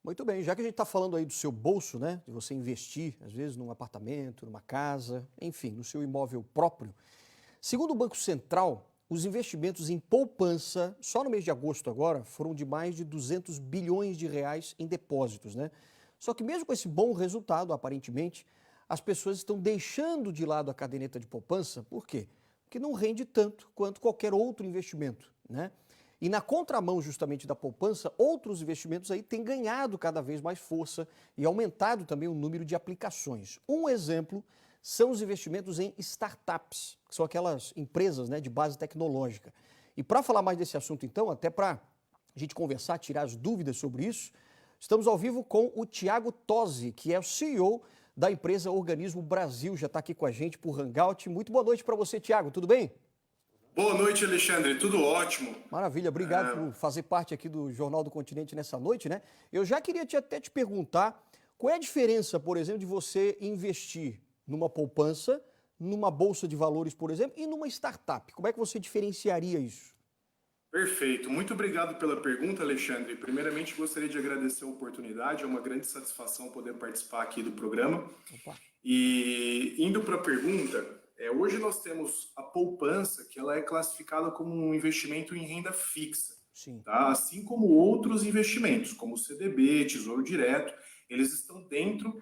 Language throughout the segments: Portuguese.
Muito bem, já que a gente está falando aí do seu bolso, né, de você investir, às vezes, num apartamento, numa casa, enfim, no seu imóvel próprio. Segundo o Banco Central, os investimentos em poupança, só no mês de agosto agora, foram de mais de 200 bilhões de reais em depósitos, né? Só que mesmo com esse bom resultado, aparentemente, as pessoas estão deixando de lado a caderneta de poupança. Por quê? Porque não rende tanto quanto qualquer outro investimento, né? E na contramão justamente da poupança, outros investimentos aí têm ganhado cada vez mais força e aumentado também o número de aplicações. Um exemplo são os investimentos em startups, que são aquelas empresas, né, de base tecnológica. E para falar mais desse assunto, então, até para a gente conversar, tirar as dúvidas sobre isso, estamos ao vivo com o Thiago Tosi, que é o CEO da empresa Organismo Brasil, já está aqui com a gente por Hangout. Muito boa noite para você, Thiago, tudo bem? Boa noite, Alexandre. Tudo ótimo. Maravilha, obrigado por fazer parte aqui do Jornal do Continente nessa noite, né? Eu já queria até te perguntar qual é a diferença, por exemplo, de você investir numa poupança, numa bolsa de valores, por exemplo, e numa startup. Como é que você diferenciaria isso? Perfeito. Muito obrigado pela pergunta, Alexandre. Primeiramente, gostaria de agradecer a oportunidade. É uma grande satisfação poder participar aqui do programa. Opa. E indo para a pergunta, hoje nós temos a poupança, que ela é classificada como um investimento em renda fixa. Sim. Tá? Assim como outros investimentos, como o CDB, Tesouro Direto, eles estão dentro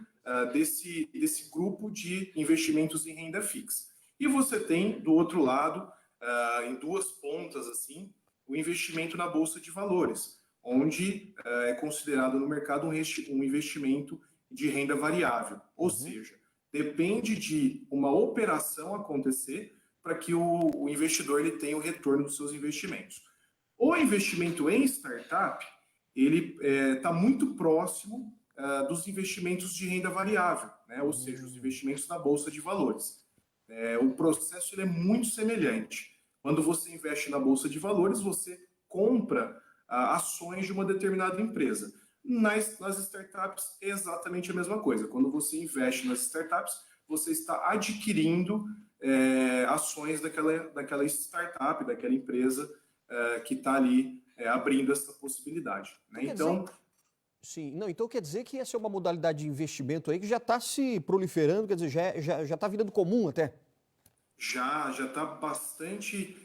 desse grupo de investimentos em renda fixa. E você tem, do outro lado, em duas pontas, assim, o investimento na Bolsa de Valores, onde é considerado no mercado um investimento de renda variável. Ou seja, depende de uma operação acontecer para que o investidor ele tenha o retorno dos seus investimentos. O investimento em startup, ele está muito próximo dos investimentos de renda variável, né? Ou seja, os investimentos na Bolsa de Valores. O processo ele é muito semelhante. Quando você investe na Bolsa de Valores, você compra ações de uma determinada empresa. Nas startups é exatamente a mesma coisa. Quando você investe nas startups, você está adquirindo ações daquela startup, daquela empresa que está ali abrindo essa possibilidade. Né? Então, sim, não, então quer dizer que essa é uma modalidade de investimento aí que já está se proliferando, quer dizer, já está virando comum até. Já está bastante,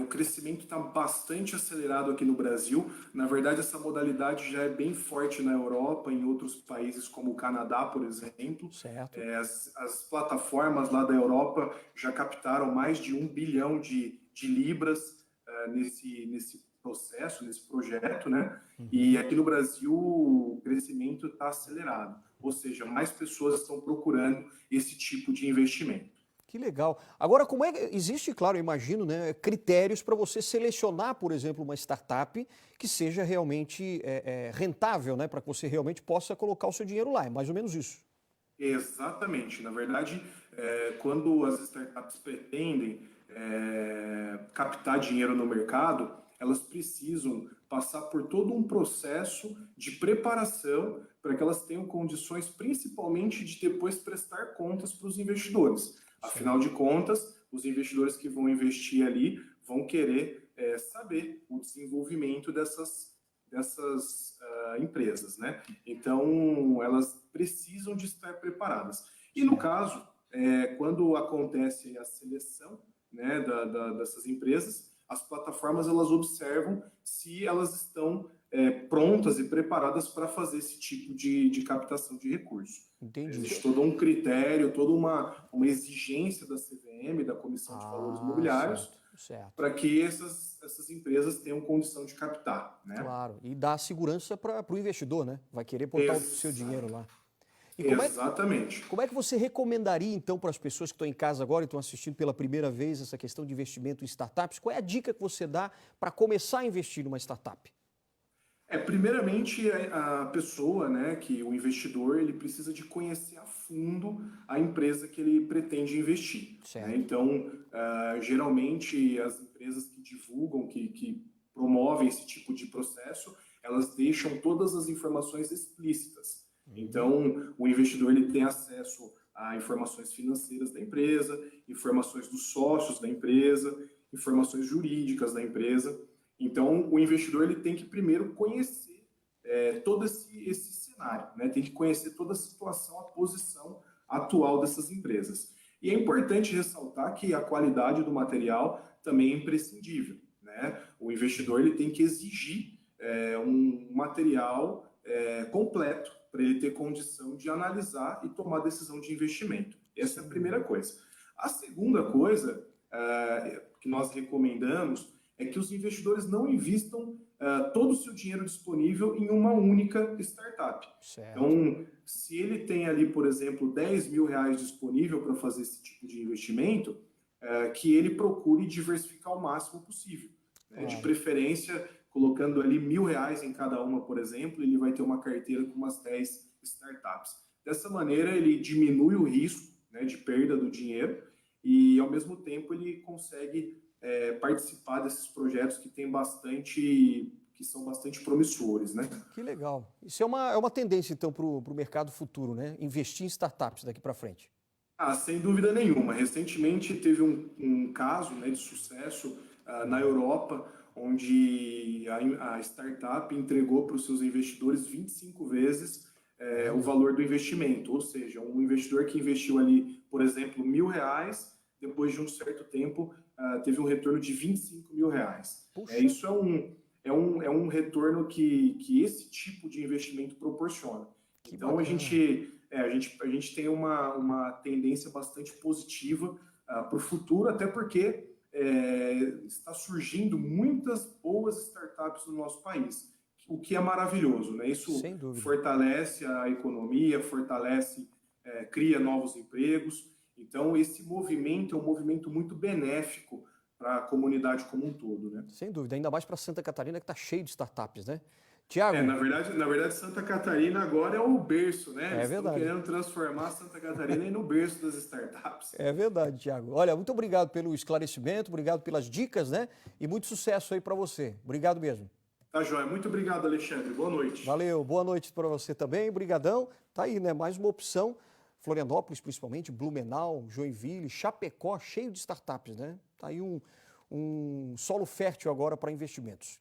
o crescimento está bastante acelerado aqui no Brasil. Na verdade, essa modalidade já é bem forte na Europa, em outros países como o Canadá, por exemplo. Certo. As plataformas lá da Europa já captaram mais de 1 bilhão de libras nesse processo, nesse projeto, né? E aqui no Brasil o crescimento está acelerado, ou seja, mais pessoas estão procurando esse tipo de investimento. Que legal. Agora, como é que existe, claro, eu imagino, né, critérios para você selecionar, por exemplo, uma startup que seja realmente rentável, né, para que você realmente possa colocar o seu dinheiro lá. É mais ou menos isso. Exatamente. Na verdade, quando as startups pretendem captar dinheiro no mercado, elas precisam passar por todo um processo de preparação para que elas tenham condições, principalmente, de depois prestar contas para os investidores. Afinal de contas, os investidores que vão investir ali vão querer saber o desenvolvimento dessas empresas, né? Então, elas precisam de estar preparadas. E no caso, quando acontece a seleção, né, dessas empresas, as plataformas elas observam se elas estão prontas e preparadas para fazer esse tipo de captação de recursos. Entendi. Existe todo um critério, toda uma exigência da CVM, da Comissão de Valores Imobiliários, certo. para que essas empresas tenham condição de captar. Né? Claro, e dá segurança para o investidor, né? Vai querer botar o seu dinheiro lá. E Exatamente. Como é que você recomendaria, então, para as pessoas que estão em casa agora e estão assistindo pela primeira vez essa questão de investimento em startups? Qual é a dica que você dá para começar a investir numa startup? Primeiramente, a pessoa, né, que o investidor, ele precisa de conhecer a fundo a empresa que ele pretende investir. Né? Então, geralmente, as empresas que divulgam, que promovem esse tipo de processo, elas deixam todas as informações explícitas. Então, o investidor ele tem acesso a informações financeiras da empresa, informações dos sócios da empresa, informações jurídicas da empresa. Então, o investidor ele tem que primeiro conhecer todo esse cenário, né? Tem que conhecer toda a situação, a posição atual dessas empresas. E é importante ressaltar que a qualidade do material também é imprescindível, né? O investidor ele tem que exigir um material completo para ele ter condição de analisar e tomar decisão de investimento. Essa é a primeira coisa. A segunda coisa que nós recomendamos é que os investidores não invistam todo o seu dinheiro disponível em uma única startup. Certo. Então, se ele tem ali, por exemplo, 10 mil reais disponível para fazer esse tipo de investimento, que ele procure diversificar o máximo possível. Né? De preferência, colocando ali R$ 1.000 em cada uma, por exemplo, ele vai ter uma carteira com umas 10 startups. Dessa maneira, ele diminui o risco, né, de perda do dinheiro e, ao mesmo tempo, ele consegue participar desses projetos que são bastante promissores, né? Que legal. Isso é uma tendência, então, para o mercado futuro, né? Investir em startups daqui para frente. Sem dúvida nenhuma. Recentemente teve um caso, né, de sucesso na Europa, onde a startup entregou para os seus investidores 25 vezes o valor do investimento. Ou seja, um investidor que investiu ali, por exemplo, R$ 1.000, depois de um certo tempo, teve um retorno de R$ 25.000. Isso é um retorno que esse tipo de investimento proporciona. Então, a gente tem uma tendência bastante positiva para o futuro, até porque está surgindo muitas boas startups no nosso país, o que é maravilhoso, né? Isso fortalece a economia, cria novos empregos. Então, esse movimento é um movimento muito benéfico para a comunidade como um todo, né? Sem dúvida, ainda mais para Santa Catarina, que está cheio de startups, né? Tiago... na verdade, Santa Catarina agora é o berço, né? Eles estão querendo transformar Santa Catarina no berço das startups. É verdade, Tiago. Olha, muito obrigado pelo esclarecimento, obrigado pelas dicas, né? E muito sucesso aí para você. Obrigado mesmo. Tá, joia. Muito obrigado, Alexandre. Boa noite. Valeu, boa noite para você também. Brigadão. Tá aí, né? Mais uma opção. Florianópolis, principalmente, Blumenau, Joinville, Chapecó, cheio de startups, né? Tá aí um solo fértil agora para investimentos.